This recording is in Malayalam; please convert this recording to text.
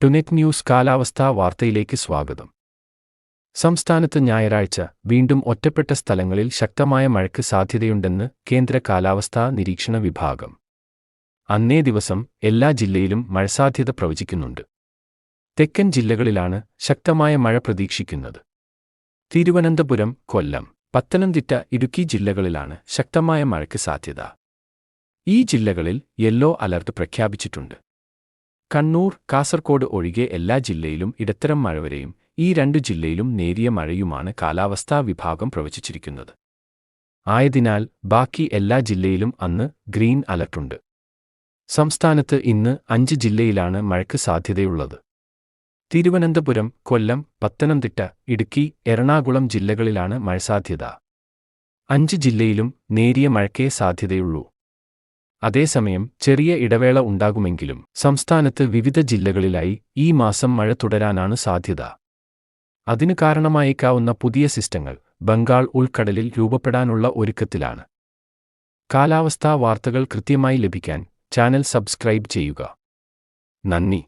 ടുനെറ്റ് ന്യൂസ് കാലാവസ്ഥാ വാർത്തയിലേക്ക് സ്വാഗതം. സംസ്ഥാനത്ത് ഞായറാഴ്ച വീണ്ടും ഒറ്റപ്പെട്ട സ്ഥലങ്ങളിൽ ശക്തമായ മഴയ്ക്ക് സാധ്യതയുണ്ടെന്ന് കേന്ദ്ര കാലാവസ്ഥാ നിരീക്ഷണ വിഭാഗം. അന്നേ ദിവസം എല്ലാ ജില്ലയിലും മഴസാധ്യത പ്രവചിക്കുന്നുണ്ട്. തെക്കൻ ജില്ലകളിലാണ് ശക്തമായ മഴ പ്രതീക്ഷിക്കുന്നത്. തിരുവനന്തപുരം, കൊല്ലം, പത്തനംതിട്ട, ഇടുക്കി ജില്ലകളിലാണ് ശക്തമായ മഴയ്ക്ക് സാധ്യത. ഈ ജില്ലകളിൽ യെല്ലോ അലർട്ട് പ്രഖ്യാപിച്ചിട്ടുണ്ട്. കണ്ണൂർ, കാസർഗോഡ് ഒഴികെ എല്ലാ ജില്ലയിലും ഇടത്തരം മഴവരെയും ഈ 2 ജില്ലയിലും നേരിയ മഴയുമാണ് കാലാവസ്ഥാ വിഭാഗം പ്രവചിച്ചിരിക്കുന്നത്. ആയതിനാൽ ബാക്കി എല്ലാ ജില്ലയിലും അന്ന് ഗ്രീൻ അലർട്ടുണ്ട്. സംസ്ഥാനത്ത് ഇന്ന് 5 ജില്ലയിലാണ് മഴയ്ക്ക് സാധ്യതയുള്ളത്. തിരുവനന്തപുരം, കൊല്ലം, പത്തനംതിട്ട, ഇടുക്കി, എറണാകുളം ജില്ലകളിലാണ് മഴസാധ്യത. 5 ജില്ലയിലും നേരിയ മഴയ്ക്കേ സാധ്യതയുള്ളൂ. അതേസമയം ചെറിയ ഇടവേള ഉണ്ടാകുമെങ്കിലും സംസ്ഥാനത്ത് വിവിധ ജില്ലകളിലായി ഈ മാസം മഴ തുടരാനാണ് സാധ്യത. അതിന് കാരണമായേക്കാവുന്ന പുതിയ സിസ്റ്റങ്ങൾ ബംഗാൾ ഉൾക്കടലിൽ രൂപപ്പെടാനുള്ള ഒരുക്കത്തിലാണ്. കാലാവസ്ഥാ വാർത്തകൾ കൃത്യമായി ലഭിക്കാൻ ചാനൽ സബ്സ്ക്രൈബ് ചെയ്യുക. നന്ദി.